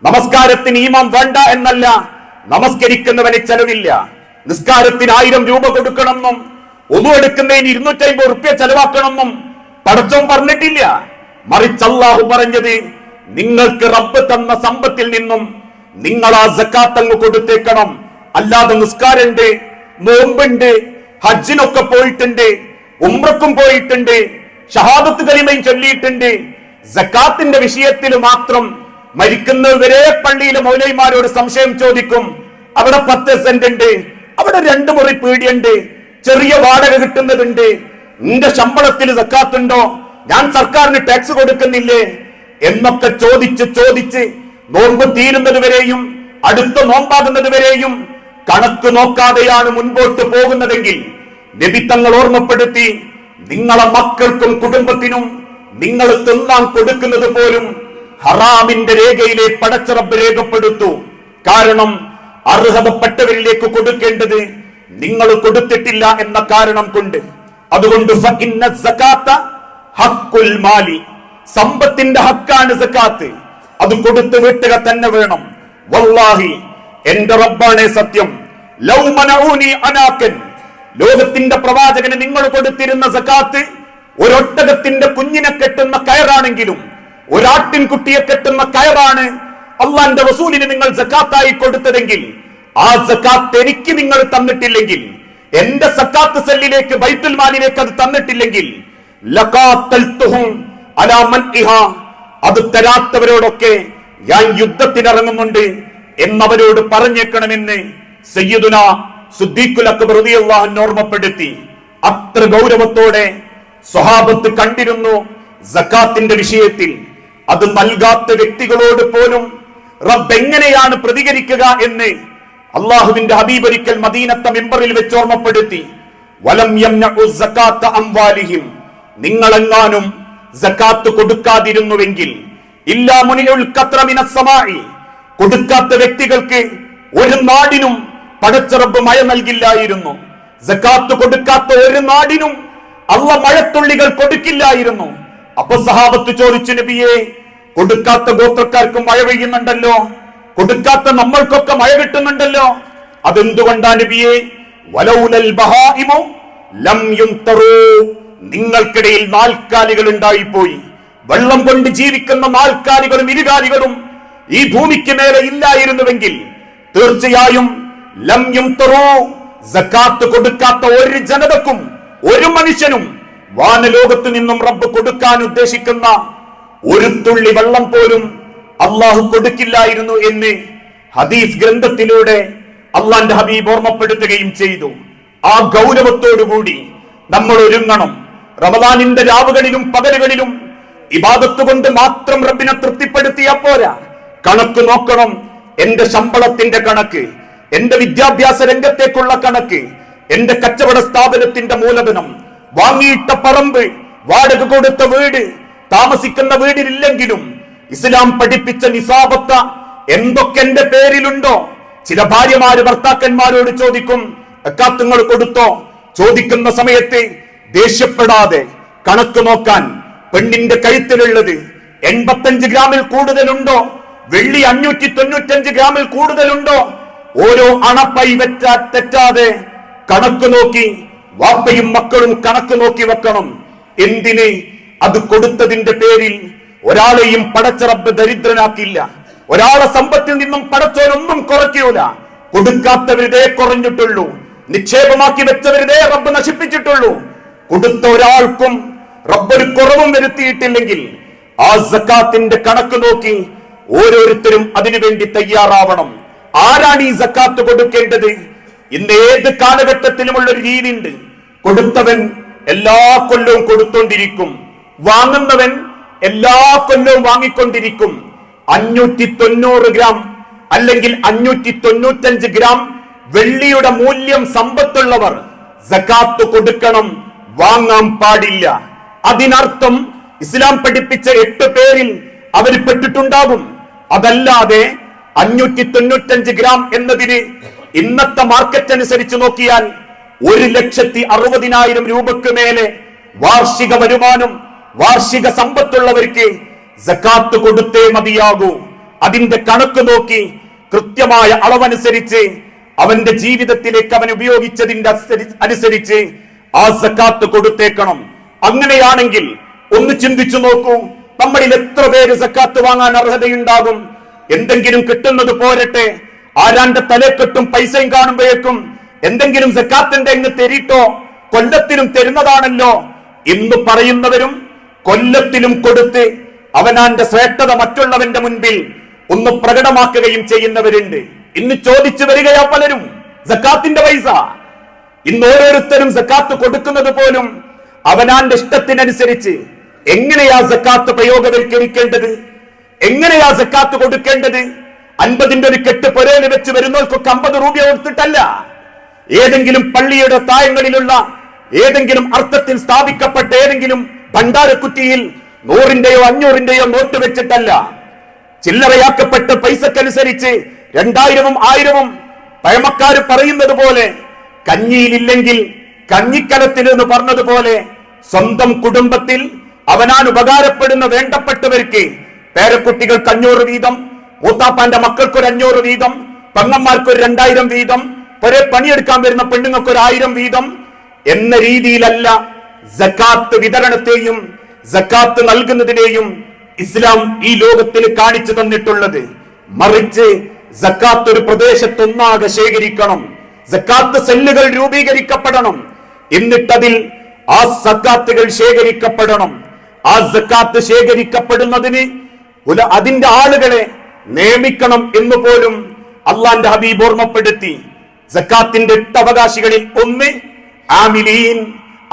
നമസ്കാരത്തിന് ഈമാം വേണ്ട എന്നല്ല, നമസ്കരിക്കുന്നവന് ചെലവില്ല. നിസ്കാരത്തിന് 1000 രൂപ കൊടുക്കണമെന്നും ഒന്നു എടുക്കുന്നതിന് 250 റുപ്യ ചെലവാക്കണമെന്നും പടച്ചോൻ പറഞ്ഞിട്ടില്ല. മറിച്ച് അല്ലാഹു പറഞ്ഞത്, നിങ്ങൾക്ക് റബ്ബ് തന്ന സമ്പത്തിൽ നിന്നും നിങ്ങൾ ആ സക്കാത്ത് അങ്ങ് കൊടുത്തേക്കണം. അല്ലാതെ നിസ്കാരമുണ്ട്, നോമ്പുണ്ട്, ഹജ്ജിനൊക്കെ പോയിട്ടുണ്ട്, ഉംറക്കും പോയിട്ടുണ്ട്, ഷഹാദത്ത് കലിമയും ചൊല്ലിയിട്ടുണ്ട്, സക്കാത്തിന്റെ വിഷയത്തിൽ മാത്രം മരിക്കുന്നവരെ പള്ളിയിലെ മൗലവിമാരോട് സംശയം ചോദിക്കും. അവിടെ 10 സെന്റ് ഉണ്ട്, അവിടെ 2 മുറി പീടിയുണ്ട്, ചെറിയ വാടക കിട്ടുന്നതുണ്ട്, നിന്റെ ശമ്പളത്തിൽ സക്കാത്തുണ്ടോ, ഞാൻ സർക്കാരിന് ടാക്സ് കൊടുക്കുന്നില്ലേ എന്നൊക്കെ ചോദിച്ച് നോമ്പ് തീരുന്നത് വരെയും അടുത്ത നോമ്പാകുന്നത് വരെയും കണക്ക് നോക്കാതെയാണ് മുൻപോട്ട് പോകുന്നതെങ്കിൽ നബി തങ്ങൾ ഓർമ്മപ്പെടുത്തി, നിങ്ങളെ മക്കൾക്കും കുടുംബത്തിനും നിങ്ങൾ തിന്നാൻ കൊടുക്കുന്നത് പോലും ഹറാമിന്റെ രേഖയിലെ പടച്ച റബ്ബ് രേഖപ്പെടുത്തു. കാരണം അർഹതപ്പെട്ടവരിലേക്ക് കൊടുക്കേണ്ടത് നിങ്ങൾ കൊടുത്തിട്ടില്ല എന്ന കാരണം കൊണ്ട്. അതുകൊണ്ട് ഫഇന്ന സകാത്ത ഹഖുൽ മാലി, സമ്പത്തിന്റെ ഹക്കാണ് സകാത്ത്. അത് കൊടുത്തു വീട്ടുക തന്നെ വേണം. വല്ലാഹി, എന്റെ റബ്ബാണേ സത്യം, ലൗ മനഊനി അനാകൻ, ലോകത്തിന്റെ പ്രവാചകന് നിങ്ങൾ കൊടുത്തിരുന്ന സകാത്ത് ഒരൊട്ടകത്തിന്റെ കുഞ്ഞിനെ കെട്ടുന്ന കയറാണെങ്കിലും, ഒരാട്ടിൻകുട്ടിയെ കെട്ടുന്ന കയറാണ് അള്ളാന്റെ റസൂലിന് നിങ്ങൾ സക്കാത്തായി കൊടുത്തതെങ്കിൽ, ആ സക്കാത്ത് എനിക്ക് നിങ്ങൾ തന്നിട്ടില്ലെങ്കിൽ, എന്റെ സക്കാത്ത് സെല്ലിലേക്ക് ബൈത്തുൽ മാലിലേക്ക് അത് തന്നിട്ടില്ലെങ്കിൽ, ലഖാത്തൽതുഹും അലാ മൻഇഹാ, അത് തരാത്തവരോടൊക്കെ ഞാൻ യുദ്ധത്തിനിറങ്ങുന്നുണ്ട് എന്നവരോട് പറഞ്ഞേക്കണമെന്ന് സയ്യിദുന സിദ്ദീഖുൽ അക്ബർ റളിയല്ലാഹു അൻഹു ഓർമ്മപ്പെടുത്തി. അത്ര ഗൗരവത്തോടെ സ്വഹാബത്ത് കണ്ടിരുന്നു സക്കാത്തിന്റെ വിഷയത്തിൽ. അത് നൽകാത്ത വ്യക്തികളോട് പോലും റബ്ബ് എങ്ങനെയാണ് പ്രതികരിക്കുക എന്ന് അള്ളാഹുവിന്റെ ഹബീബ് ഒരിക്കൽ മദീനത്തെ മിമ്പറിൽ വെച്ച് ഓർമ്മപ്പെടുത്തി. വലം യംനഉ സകാത്ത അംവാലിഹിം, നിങ്ങളെങ്ങാനും സകാത്ത് കൊടുക്കാതിരുന്നുവെങ്കിൽ, ഇല്ലാ മുനിഉൽ ഖത്ര മിനസ് സമാഇ, കൊടുക്കാത്ത വ്യക്തികൾക്ക് ഒരു നാടിനും പടച്ച റബ്ബ് മഴ നൽകില്ലായിരുന്നു. സകാത്ത് കൊടുക്കാത്ത ഒരു നാടിനും അള്ളാഹ് മഴത്തുള്ളികൾ കൊടുക്കില്ലായിരുന്നു. അപ്പൊ സഹാബത്ത് ചോദിച്ചു, നബിയെ, കൊടുക്കാത്ത ഗോത്രക്കാർക്ക് മഴ പെയ്യുന്നുണ്ടല്ലോ, കൊടുക്കാത്ത നമ്മൾക്കൊക്കെ മഴ കിട്ടുന്നുണ്ടല്ലോ, അതെന്തുകൊണ്ടാ നബിയെ? വലൗലൽ ബഹായിമു ലം യുംതറൂ, നിങ്ങൾക്കിടയിൽ നാൽക്കാലികൾ ഉണ്ടായിപ്പോയി. വെള്ളം കൊണ്ട് ജീവിക്കുന്ന നാൽക്കാലികളും ഇരുകാലികളും ഈ ഭൂമിക്ക് മേലെ ഇല്ലായിരുന്നുവെങ്കിൽ തീർച്ചയായും ലം യുംതറൂ, സകാത്ത് കൊടുക്കാത്ത ഒരു ജനതക്കും ഒരു മനുഷ്യനും വാനലോകത്ത് നിന്നും റബ്ബ് കൊടുക്കാൻ ഉദ്ദേശിക്കുന്ന ഒരു തുള്ളി വെള്ളം പോലും അള്ളാഹു കൊടുക്കില്ലായിരുന്നു എന്ന് ഹദീസ് ഗ്രന്ഥത്തിലൂടെ അള്ളാന്റെ ഹബീബ് ഓർമ്മപ്പെടുത്തുകയും ചെയ്തു. ആ ഗൗരവത്തോടുകൂടി നമ്മൾ ഒരുങ്ങണം. റമദാനിന്റെ രാവുകളിലും പകലുകളിലും ഇബാദത്ത് കൊണ്ട് മാത്രം റബ്ബിനെ തൃപ്തിപ്പെടുത്തിയാ പോരാ, കണക്ക് നോക്കണം. എന്റെ ശമ്പളത്തിന്റെ കണക്ക്, എന്റെ വിദ്യാഭ്യാസ രംഗത്തേക്കുള്ള കണക്ക്, എന്റെ കച്ചവട സ്ഥാപനത്തിന്റെ മൂലധനം, വാങ്ങിയിട്ട പറമ്പ്, വാടക കൊടുത്ത വീട്, താമസിക്കുന്ന വീടിലില്ലെങ്കിലും ഇസ്ലാം പഠിപ്പിച്ച നിസാബത്ത എന്തൊക്കെ എന്റെ പേരിലുണ്ടോ. ചില ഭാര്യമാര് ഭർത്താക്കന്മാരോട് ചോദിക്കും, സക്കാത്തുങ്ങൾ കൊടുത്തോ? ചോദിക്കുന്ന സമയത്ത് ദേഷ്യപ്പെടാതെ കണക്ക് നോക്കാൻ. പെണ്ണിന്റെ കഴുത്തിലുള്ളത് 85 ഗ്രാമിൽ കൂടുതലുണ്ടോ? വെള്ളി 595 ഗ്രാമിൽ കൂടുതലുണ്ടോ? ഓരോ അണപ്പൈ തെറ്റാതെ കണക്ക് നോക്കി വാപ്പയും മക്കളും കണക്ക് നോക്കി വെക്കണം. എന്തിന്? അത് കൊടുത്തതിന്റെ പേരിൽ ഒരാളെയും പടച്ച റബ്ബ് ദരിദ്രനാക്കില്ല. ഒരാളെ സമ്പത്തിൽ നിന്നും പടച്ചോനൊന്നും കുറയ്ക്കൂല. കൊടുക്കാത്തവരുതേ കുറഞ്ഞിട്ടുള്ളൂ, നിക്ഷേപമാക്കി വെച്ചവരുതേ റബ്ബ് നശിപ്പിച്ചിട്ടുള്ളൂ. കൊടുത്ത ഒരാൾക്കും റബ്ബൊരു കുറവും വരുത്തിയിട്ടില്ലെങ്കിൽ ആ സക്കാത്തിന്റെ കണക്ക് നോക്കി ഓരോരുത്തരും അതിനുവേണ്ടി തയ്യാറാവണം. ആരാണ് ഈ സക്കാത്ത് കൊടുക്കേണ്ടത്? ഇന്ന് ഏത് കാലഘട്ടത്തിലുമുള്ള ഒരു രീതിയുണ്ട്. കൊടുത്തവൻ എല്ലാ കൊല്ലവും കൊടുത്തോണ്ടിരിക്കും, വാങ്ങുന്നവൻ എല്ലാ കൊല്ലവും വാങ്ങിക്കൊണ്ടിരിക്കും. 590 ഗ്രാം അല്ലെങ്കിൽ 595 ഗ്രാം വെള്ളിയുടെ മൂല്യം സമ്പത്തുള്ളവർ സക്കാത്ത് കൊടുക്കണം, വാങ്ങാൻ പാടില്ല. അതിനർത്ഥം ഇസ്ലാം പഠിപ്പിച്ച 8 പേരിൽ അവർ പെട്ടിട്ടുണ്ടാകും. അതല്ലാതെ 595 ഗ്രാം എന്നതിന് ഇന്നത്തെ മാർക്കറ്റ് അനുസരിച്ച് നോക്കിയാൽ 1,60,000 രൂപക്ക് മേലെ വാർഷിക വരുമാനം, വാർഷിക സമ്പത്തുള്ളവർക്ക് സക്കാത്ത് കൊടുത്തേ മതിയാകൂ. അതിന്റെ കണക്ക് നോക്കി കൃത്യമായ അളവനുസരിച്ച് അവന്റെ ജീവിതത്തിലേക്ക് അവൻ ഉപയോഗിച്ചതിന്റെ അനുസരിച്ച് ആ സക്കാത്ത് കൊടുത്തേക്കണം. അങ്ങനെയാണെങ്കിൽ ഒന്ന് ചിന്തിച്ചു നോക്കൂ, നമ്മളിൽ എത്ര പേര് സക്കാത്ത് വാങ്ങാൻ അർഹതയുണ്ടാകും? എന്തെങ്കിലും കിട്ടുന്നത് പോരട്ടെ, ആരാന്റെ തലക്കെട്ടും പൈസയും കാണുമ്പോഴേക്കും എന്തെങ്കിലും സക്കാത്തിന്റെ അങ്ങ് തെരിട്ടോ, കൊല്ലത്തിലും തരുന്നതാണല്ലോ എന്ന് പറയുന്നവരും കൊല്ലത്തിലും കൊടുത്ത് അവനാന്റെ ശ്രേഷ്ഠത മറ്റുള്ളവന്റെ മുൻപിൽ ഒന്ന് പ്രകടമാക്കുകയും ചെയ്യുന്നവരുണ്ട്. ഇന്ന് ചോദിച്ചു വരികയാ പലരും സക്കാത്തിന്റെ പൈസ. ഇന്ന് ഓരോരുത്തരും സക്കാത്ത് കൊടുക്കുന്നത് പോലും അവനാന്റെ ഇഷ്ടത്തിനനുസരിച്ച്. എങ്ങനെയാ സക്കാത്ത് പ്രയോഗവൽക്കരിക്കേണ്ടത്? എങ്ങനെയാ സക്കാത്ത് കൊടുക്കേണ്ടത്? 50ന്റെ ഒരു കെട്ട് പൊരേല് വെച്ച് വരുന്നവർക്കൊക്കെ 50 രൂപ കൊടുത്തിട്ടല്ല. ഏതെങ്കിലും പള്ളിയുടെ തായങ്ങളിലുള്ള ഏതെങ്കിലും അർത്ഥത്തിൽ സ്ഥാപിക്കപ്പെട്ട ഏതെങ്കിലും ഭണ്ഡാരക്കുറ്റിയിൽ 100ന്റെയോ 500ന്റെയോ നോട്ട് വെച്ചിട്ടല്ല. ചില്ലറയാക്കപ്പെട്ട പൈസക്കനുസരിച്ച് 2000-ഉം 1000-ഉം പഴമക്കാര് പറയുന്നത് പോലെ കഞ്ഞിയിലില്ലെങ്കിൽ കഞ്ഞിക്കലത്തിൽ എന്ന് പറഞ്ഞതുപോലെ സ്വന്തം കുടുംബത്തിൽ അവനാൻ ഉപകാരപ്പെടുന്ന വേണ്ടപ്പെട്ടവർക്ക് പേരക്കുട്ടികൾക്ക് 500 വീതം, മൂത്താപ്പാന്റെ മക്കൾക്കൊരു 500 വീതം, പെങ്ങന്മാർക്കൊരു 2000 വീതം, ഒരേ പണിയെടുക്കാൻ വരുന്ന പെണ്ണുങ്ങൾക്ക് 1000 വീതം എന്ന രീതിയിലല്ല സക്കാത്ത് വിതരണത്തെയും സക്കാത്ത് നൽകുന്നതിനെയും ഇസ്ലാം ഈ ലോകത്തിന് കാണിച്ചു തന്നിട്ടുള്ളത്. മറിച്ച് സക്കാത്ത് ഒരു പ്രദേശത്തൊന്നാകെ ശേഖരിക്കണം. സക്കാത്ത് സെല്ലുകൾ രൂപീകരിക്കപ്പെടണം. എന്നിട്ടതിൽ ആ സക്കാത്തുകൾ ശേഖരിക്കപ്പെടണം. ആ സക്കാത്ത് ശേഖരിക്കപ്പെടുന്നതിന് അതിന്റെ ആളുകളെ നിയമിക്കണം എന്ന് പോലും അള്ളാന്റെ ഹബീബ് ഓർമ്മപ്പെടുത്തി. സക്കാത്തിന്റെ 8 അവകാശികളിൽ ഒന്ന് ആമിലീൻ,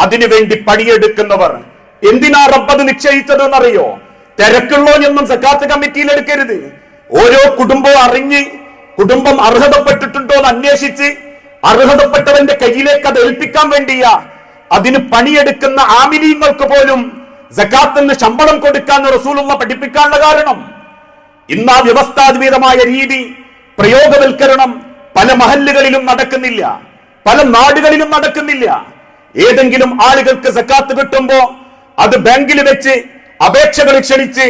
അതിനുവേണ്ടി പണിയെടുക്കുന്നവർ. എന്തിനാ റബ്ബത് നിശ്ചയിച്ചത് എന്നറിയോ? തിരക്കുള്ളോ എന്നും സക്കാത്ത് കമ്മിറ്റിയിൽ എടുക്കരുത്. ഓരോ കുടുംബവും അറിഞ്ഞ് കുടുംബം അർഹതപ്പെട്ടിട്ടുണ്ടോ എന്ന് അന്വേഷിച്ച് അർഹതപ്പെട്ടവന്റെ കയ്യിലേക്ക് അത് ഏൽപ്പിക്കാൻ വേണ്ടിയാ. അതിന് പണിയെടുക്കുന്ന ആമിലീങ്ങൾക്ക് പോലും സക്കാത്തിന് ശമ്പളം കൊടുക്കാൻ റസൂലുള്ള പഠിപ്പിക്കാനുള്ള കാരണം. ഇന്ന് ആ വ്യവസ്ഥാധിതമായ രീതി പ്രയോഗവൽക്കരണം പല മഹല്ലുകളിലും നടക്കുന്നില്ല, പല നാടുകളിലും നടക്കുന്നില്ല. ഏതെങ്കിലും ആളുകൾക്ക് സക്കാത്ത് കിട്ടുമ്പോ അത് ബാങ്കിൽ വെച്ച് അപേക്ഷകൾ ക്ഷണിച്ച്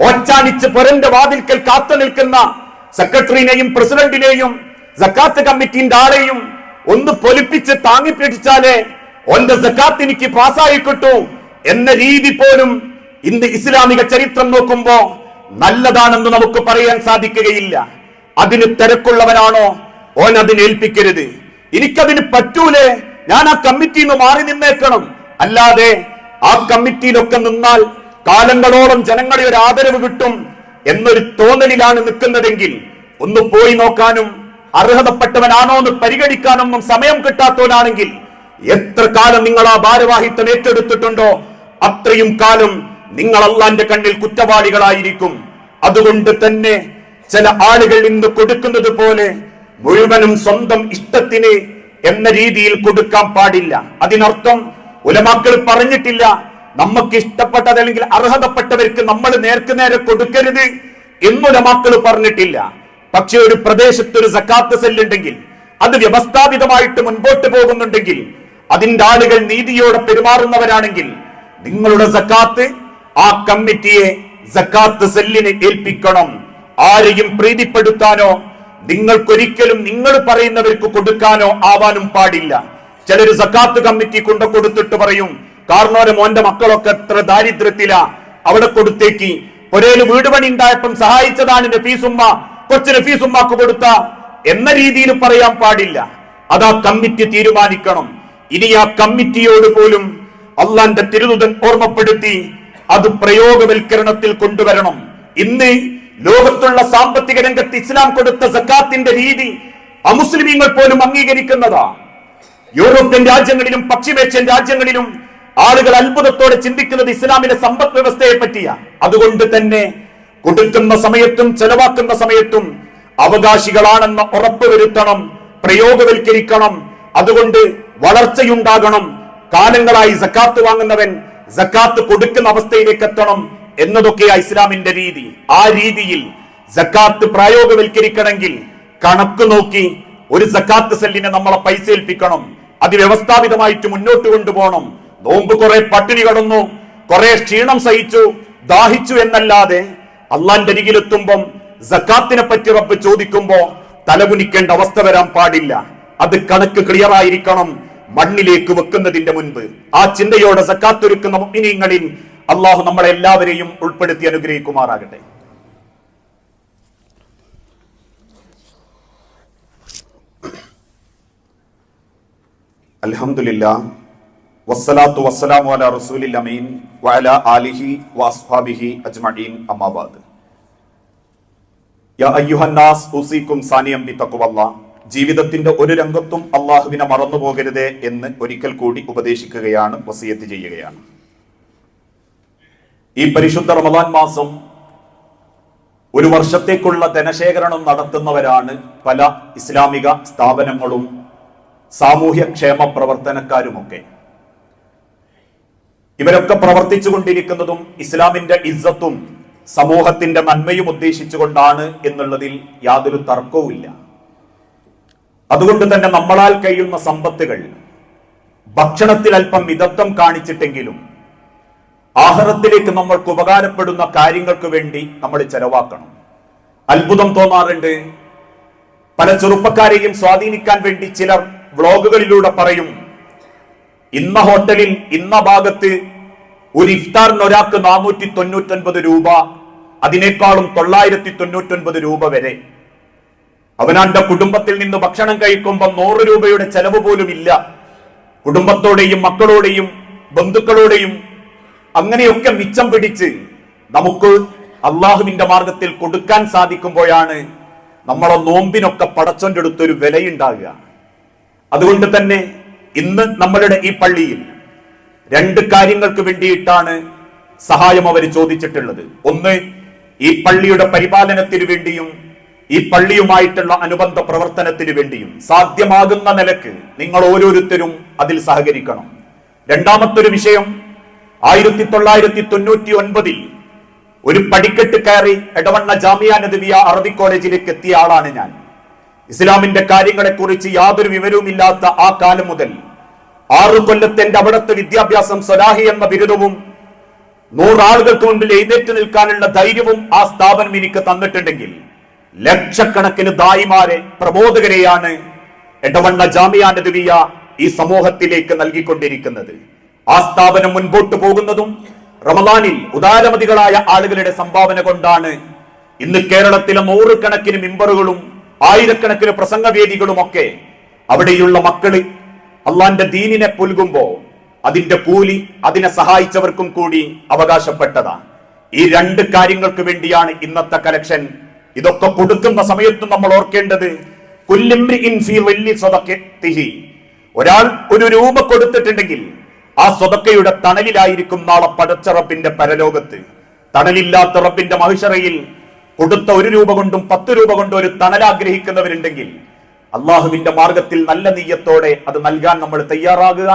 ഓച്ചാനിച്ച് പൊരന്റെ വാതിൽക്കൽ കാത്തു നിൽക്കുന്ന സെക്രട്ടറിനെയും പ്രസിഡന്റിനെയും സക്കാത്ത് കമ്മിറ്റിന്റെ ആളെയും ഒന്ന് പൊലിപ്പിച്ച് താങ്ങിപ്പിടിച്ചാലേ ഓന്റെ സക്കാത്ത് എനിക്ക് പാസ്സായി കിട്ടൂ എന്ന രീതി പോലും ഇന്ന് ഇസ്ലാമിക ചരിത്രം നോക്കുമ്പോ നല്ലതാണെന്ന് നമുക്ക് പറയാൻ സാധിക്കുകയില്ല. അതിന് തിരക്കുള്ളവനാണോ ഓൻ അതിന് ഏൽപ്പിക്കരുത്. എനിക്കതിന് പറ്റൂലേ, ഞാൻ ആ കമ്മിറ്റിയിൽ നിന്ന് മാറി നിന്നേക്കണം. അല്ലാതെ ആ കമ്മിറ്റിയിലൊക്കെ നിന്നാൽ കാലങ്ങളോളം ജനങ്ങളെ ഒരു ആദരവ് കിട്ടും എന്നൊരു തോന്നലിലാണ് നിൽക്കുന്നതെങ്കിൽ ഒന്ന് പോയി നോക്കാനും അർഹതപ്പെട്ടവനാണോ എന്ന് പരിഗണിക്കാനൊന്നും സമയം കിട്ടാത്തവനാണെങ്കിൽ എത്ര കാലം നിങ്ങൾ ആ ഭാരവാഹിത്വം ഏറ്റെടുത്തിട്ടുണ്ടോ അത്രയും കാലം നിങ്ങൾ അള്ളാന്റെ കണ്ണിൽ കുറ്റവാളികളായിരിക്കും. അതുകൊണ്ട് തന്നെ ചില ആളുകൾ ഇന്ന് കൊടുക്കുന്നത് പോലെ മുഴുവനും സ്വന്തം ഇഷ്ടത്തിന് എന്ന രീതിയിൽ കൊടുക്കാൻ പാടില്ല. അതിനർത്ഥം ഉലമാക്കൾ പറഞ്ഞിട്ടില്ല നമുക്ക് ഇഷ്ടപ്പെട്ടത് അല്ലെങ്കിൽ അർഹതപ്പെട്ടവർക്ക് നമ്മൾ നേർക്കുനേരെ കൊടുക്കരുത് എന്നുലമാക്കൾ പറഞ്ഞിട്ടില്ല. പക്ഷെ ഒരു പ്രദേശത്ത് ഒരു സക്കാത്ത് സെല്ലുണ്ടെങ്കിൽ, അത് വ്യവസ്ഥാപിതമായിട്ട് മുൻപോട്ട് പോകുന്നുണ്ടെങ്കിൽ, അതിന്റെ ആളുകൾ നീതിയോടെ പെരുമാറുന്നവരാണെങ്കിൽ നിങ്ങളുടെ സക്കാത്ത് ആ കമ്മിറ്റിയെ സക്കാത്ത് സെല്ലിനെ ഏൽപ്പിക്കണം. ആരെയും പ്രീതിപ്പെടുത്താനോ നിങ്ങൾക്കൊരിക്കലും നിങ്ങൾ പറയുന്നവർക്ക് കൊടുക്കാനോ ആവാനും പാടില്ല. ചിലര് സക്കാത്ത് കമ്മിറ്റി കൊണ്ടു കൊടുത്തിട്ട് പറയും, കാരണവരെ മോന്റെ മക്കളൊക്കെ എത്ര ദാരിദ്ര്യത്തിലാ, അവിടെ കൊടുത്തേക്ക്. ഒരേല് വീട് പണി ഉണ്ടായപ്പം സഹായിച്ചതാണ് നഫീസുമ്മ, കൊച്ചു നഫീസുമ്മക്ക് കൊടുത്ത എന്ന രീതിയിൽ പറയാൻ പാടില്ല. അതാ കമ്മിറ്റി തീരുമാനിക്കണം. ഇനി ആ കമ്മിറ്റിയോട് പോലും അള്ളാന്റെ തിരുദൂതൻ ഓർമ്മപ്പെടുത്തി അത് പ്രയോഗവൽക്കരണത്തിൽ കൊണ്ടുവരണം. ഇന്ന് ലോകത്തുള്ള സാമ്പത്തിക രംഗത്ത് ഇസ്ലാം കൊടുത്ത സക്കാത്തിന്റെ രീതി അമുസ്ലിമീങ്ങൾ പോലും അംഗീകരിക്കുന്നതാ. യൂറോപ്യൻ രാജ്യങ്ങളിലും പശ്ചിമേഷ്യൻ രാജ്യങ്ങളിലും ആളുകൾ അത്ഭുതത്തോടെ ചിന്തിക്കുന്നത് ഇസ്ലാമിലെ സമ്പദ് വ്യവസ്ഥയെ പറ്റിയാ. അതുകൊണ്ട് തന്നെ കൊടുക്കുന്ന സമയത്തും ചെലവാക്കുന്ന സമയത്തും അവകാശികളാണെന്ന് ഉറപ്പുവരുത്തണം, പ്രയോഗവൽക്കരിക്കണം. അതുകൊണ്ട് വളർച്ചയുണ്ടാകണം. കാലങ്ങളായി സക്കാത്ത് വാങ്ങുന്നവൻ സക്കാത്ത് കൊടുക്കുന്ന അവസ്ഥയിലേക്ക് എത്തണം എന്നതൊക്കെയാ ഇസ്ലാമിന്റെ രീതി. ആ രീതിയിൽ സക്കാത്ത് പ്രായോഗവൽക്കരിക്കണമെങ്കിൽ കണക്ക് നോക്കി ഒരു സക്കാത്ത് സെല്ലിനെ നമ്മളെ പൈസ ഏൽപ്പിക്കണം. അത് വ്യവസ്ഥാപിതമായിട്ട് മുന്നോട്ട് കൊണ്ടുപോകണം. നോമ്പ് കുറെ പട്ടിണി കടന്നു, കുറെ ക്ഷീണം സഹിച്ചു, ദാഹിച്ചു എന്നല്ലാതെ അള്ളാന്റെ അരികിലെത്തുമ്പം സക്കാത്തിനെ പറ്റി റബ്ബ് ചോദിക്കുമ്പോ തലകുനിക്കേണ്ട അവസ്ഥ വരാൻ പാടില്ല. അത് കണക്ക് ക്ലിയർ ആയിരിക്കണം മണ്ണിലേക്ക് വെക്കുന്നതിന്റെ മുൻപ്. ആ ചിന്തയോടെ സക്കാത്ത് ഒരുക്കുന്ന മുഅ്മിനീങ്ങളിൽ അള്ളാഹു നമ്മളെ എല്ലാവരെയും ഉൾപ്പെടുത്തി അനുഗ്രഹിക്കുമാറാകട്ടെ. അൽഹംദുലില്ലാഹ് വസ്സലാത്തു വസ്സലാമു അലാ റസൂലിൽ അമീൻ വഅലാ ആലിഹി വഅസ്ഹാബിഹി അജ്മഈൻ അമ്മാ ബഅദ്. യാ അയ്യുഹന്നാസ് ഉസീകും സാനിയം ബിതഖ്വല്ലാഹ്. ജീവിതത്തിന്റെ ഒരു രംഗത്തും അള്ളാഹുവിനെ മറന്നു പോകരുതേ എന്ന് ഒരിക്കൽ കൂടി ഉപദേശിക്കുകയാണ്, വസിയത്ത് ചെയ്യുകയാണ്. ഈ പരിശുദ്ധ റമദാൻ മാസം ഒരു വർഷത്തേക്കുള്ള ധനശേഖരണം നടത്തുന്നവരാണ് പല ഇസ്ലാമിക സ്ഥാപനങ്ങളും സാമൂഹ്യ ക്ഷേമ പ്രവർത്തനക്കാരുമൊക്കെ. ഇവരൊക്കെ പ്രവർത്തിച്ചു കൊണ്ടിരിക്കുന്നതും ഇസ്ലാമിന്റെ ഇസ്സത്തും സമൂഹത്തിന്റെ നന്മയും ഉദ്ദേശിച്ചുകൊണ്ടാണ് എന്നുള്ളതിൽ യാതൊരു തർക്കവുമില്ല. അതുകൊണ്ട് തന്നെ നമ്മളാൽ കഴിയുന്ന സമ്പത്തുകൾ ഭക്ഷണത്തിൽ അല്പം മിതത്വം കാണിച്ചിട്ടെങ്കിലും ആഹാരത്തിലേക്ക് നമ്മൾക്ക് ഉപകാരപ്പെടുന്ന കാര്യങ്ങൾക്ക് വേണ്ടി നമ്മൾ ചെലവാക്കണം. അത്ഭുതം തോന്നാറുണ്ട്. പല ചെറുപ്പക്കാരെയും സ്വാധീനിക്കാൻ വേണ്ടി ചിലർ വ്ളോഗുകളിലൂടെ പറയും, ഇന്ന ഹോട്ടലിൽ ഇന്ന ഭാഗത്ത് ഒരു ഇഫ്താറിന് ഒരാൾക്ക് 499 രൂപ, അതിനേക്കാളും 999 രൂപ വരെ. അവനാന്റെ കുടുംബത്തിൽ നിന്ന് ഭക്ഷണം കഴിക്കുമ്പോൾ 100 രൂപയുടെ ചെലവ് പോലും ഇല്ല. കുടുംബത്തോടെയും മക്കളോടെയും ബന്ധുക്കളോടെയും അങ്ങനെയൊക്കെ മിച്ചം പിടിച്ച് നമുക്ക് അള്ളാഹുവിന്റെ മാർഗത്തിൽ കൊടുക്കാൻ സാധിക്കുമ്പോഴാണ് നമ്മളെ നോമ്പിനൊക്കെ പടച്ചോന്റെ അടുത്തൊരു വിലയുണ്ടാകുക. അതുകൊണ്ട് തന്നെ ഇന്ന് നമ്മളുടെ ഈ പള്ളിയിൽ 2 കാര്യങ്ങൾക്ക് വേണ്ടിയിട്ടാണ് സഹായം അവർ ചോദിച്ചിട്ടുള്ളത്. ഒന്ന്, ഈ പള്ളിയുടെ പരിപാലനത്തിന് വേണ്ടിയും ഈ പള്ളിയുമായിട്ടുള്ള അനുബന്ധ പ്രവർത്തനത്തിന് വേണ്ടിയും സാധ്യമാകുന്ന നിലക്ക് നിങ്ങൾ ഓരോരുത്തരും അതിൽ സഹകരിക്കണം. രണ്ടാമത്തൊരു വിഷയം, 1999 ഒരു പടിക്കെട്ട് കയറി എടവണ്ണ ജാമിയ നദവിയ അറബി കോളേജിലേക്ക് എത്തിയ ആളാണ് ഞാൻ. ഇസ്ലാമിന്റെ കാര്യങ്ങളെ കുറിച്ച് യാതൊരു വിവരവുമില്ലാത്ത ആ കാലം മുതൽ 6 കൊല്ലത്തെ എന്റെ അവിടുത്തെ വിദ്യാഭ്യാസം സ്വലാഹി എന്ന ബിരുദവും 100 ആളുകൾക്ക് മുമ്പിൽ എഴുന്നേറ്റ് നിൽക്കാനുള്ള ധൈര്യവും ആ സ്ഥാപനം എനിക്ക് തന്നിട്ടുണ്ടെങ്കിൽ ലക്ഷക്കണക്കിന് ദായിമാരെ പ്രബോധകരെയാണ് എടവണ്ണ ജാമിയ നദവിയ ഈ സമൂഹത്തിലേക്ക് നൽകിക്കൊണ്ടിരിക്കുന്നത്. ആ സ്ഥാപനം മുൻപോട്ട് പോകുന്നതും റമദാനിൽ ഉദാരമതികളായ ആളുകളുടെ സംഭാവന കൊണ്ടാണ്. ഇന്ന് കേരളത്തിലെ 100 കണക്കിന് മിമ്പറുകളും 1000കണക്കിന് പ്രസംഗവേദികളുമൊക്കെ അവിടെയുള്ള മക്കള് അള്ളാന്റെ ദീനിനെ പുൽകുമ്പോ അതിന്റെ കൂലി അതിനെ സഹായിച്ചവർക്കും കൂടി അവകാശപ്പെട്ടതാ. ഈ 2 കാര്യങ്ങൾക്ക് വേണ്ടിയാണ് ഇന്നത്തെ കലക്ഷൻ. ഇതൊക്കെ കൊടുക്കുന്ന സമയത്തും നമ്മൾ ഓർക്കേണ്ടത്, ഒരാൾ 1 രൂപ കൊടുത്തിട്ടുണ്ടെങ്കിൽ ആ സ്വതക്കയുടെ തണലിലായിരിക്കും നാളെ പടച്ച റബ്ബിന്റെ പരലോകത്ത്. തണലില്ലാത്ത റബ്ബിന്റെ മഹിഷറയിൽ കൊടുത്ത 1 രൂപ കൊണ്ടും 10 രൂപ കൊണ്ടും ഒരു തണൽ ആഗ്രഹിക്കുന്നവരുണ്ടെങ്കിൽ അള്ളാഹുവിന്റെ മാർഗത്തിൽ നല്ല നീയത്തോടെ അത് നൽകാൻ നമ്മൾ തയ്യാറാകുക.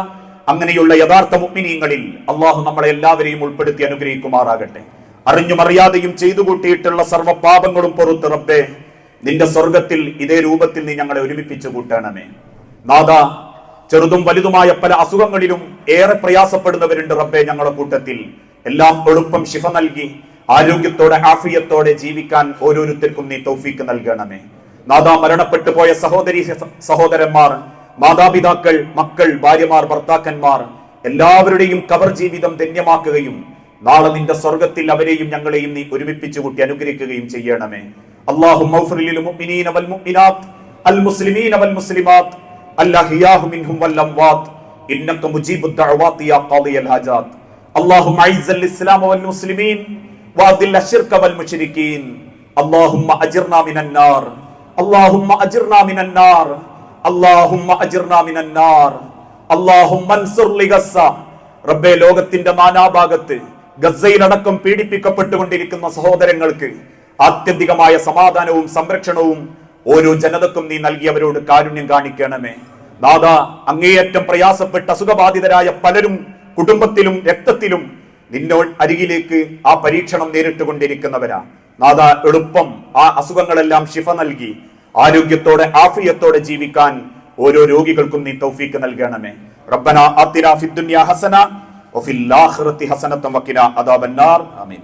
അങ്ങനെയുള്ള യഥാർത്ഥ മുഅ്മിനീങ്ങളിൽ അള്ളാഹു നമ്മളെ എല്ലാവരെയും ഉൾപ്പെടുത്തി അനുഗ്രഹിക്കുമാറാകട്ടെ. അറിഞ്ഞും അറിയാതെയും ചെയ്തു കൂട്ടിയിട്ടുള്ള സർവ്വ പാപങ്ങളും പുറത്ത് റബ്ബേ, നിന്റെ സ്വർഗത്തിൽ ഇതേ രൂപത്തിൽ നീ ഞങ്ങളെ ഒരുമിപ്പിച്ചു കൂട്ടണമേ. നാദാ, ചെറുതും വലുതുമായ പല അസുഖങ്ങളിലും ഏറെ പ്രയാസപ്പെടുന്നവരുണ്ട് റബ്ബേ ഞങ്ങളുടെ കൂട്ടത്തിൽ. എല്ലാം എളുപ്പം ശിഫ നൽകി ആരോഗ്യത്തോടെ ആഫിയത്തോടെ ജീവിക്കാൻ ഓരോരുത്തർക്കും നീ തൗഫീക്ക് നൽകണമേ. നാദാ, മരണപ്പെട്ടു പോയ സഹോദരി സഹോദരന്മാർ, മാതാപിതാക്കൾ, മക്കൾ, ഭാര്യമാർ, ഭർത്താക്കന്മാർ എല്ലാവരുടെയും ഖബർ ജീവിതം ധന്യമാക്കുകയും നാളെ നിന്റെ സ്വർഗത്തിൽ അവരെയും ഞങ്ങളെയും നീ ഒരുമിപ്പിച്ചു കൂട്ടി അനുഗ്രഹിക്കുകയും ചെയ്യണമേ. അല്ലാഹുമ്മ ഗ്ഫിർ ലിൽ മുഅ്മിനീന വൽ മുഅ്മിനാത്ത് അൽ മുസ്ലിമീന വൽ മുസ്ലിമാത്ത് അൽഅഹ്യാഉ മിൻഹും വൽ അംവാത്ത് ഇന്നക മുജീബുദ് ദഅവാതി യാ ഖാദിയൽ ഹാജാത്ത്. അല്ലാഹുമ്മ അഇസ്സൽ ഇസ്ലാമ വൽ മുസ്ലിമീൻ വഅദിൽ അശ്ശിർക വൽ മുശ്രിക്കീൻ. അല്ലാഹുമ്മ അജിർനാ മിനൻ നാർ. അല്ലാഹുമ്മ അജിർനാ മിനൻ നാർ. അല്ലാഹുമ്മ അജിർനാ മിനൻ നാർ. അല്ലാഹുമ്മ അൻസുർ ലിഗസ്സ. റബ്ബേ, ലോകത്തിന്റെ നാനാഭാഗത്ത് ഗസയിലടക്കം പീഡിപ്പിക്കപ്പെട്ടുകൊണ്ടിരിക്കുന്ന സഹോദരങ്ങൾക്ക് ആത്യന്തികമായ സമാധാനവും സംരക്ഷണവും ഓരോ ജനതക്കും നീ നൽകിയവരോട് കാരുണ്യം കാണിക്കണമേ. നാദാ, അങ്ങേയറ്റം പ്രയാസപ്പെട്ട് അസുഖബാധിതരായ പലരും കുടുംബത്തിലും രക്തത്തിലും നിന്നോ അരികിലേക്ക് ആ പരീക്ഷണം നേരിട്ടുകൊണ്ടിരിക്കുന്നവരാ. നാദാ, എളുപ്പം ആ അസുഖങ്ങളെല്ലാം ശിഫ നൽകി ആരോഗ്യത്തോടെ ആഫിയത്തോടെ ജീവിക്കാൻ ഓരോ രോഗികൾക്കും നീ തൗഫീക്ക് നൽകണമേ. റബ്ബനാ ആതിനാ ഫിദ്ദുനിയാ ഹസന വഫിൽ ആഖിറതി ഹസനത വഖിനാ അദാബന്നാർ. ആമീൻ.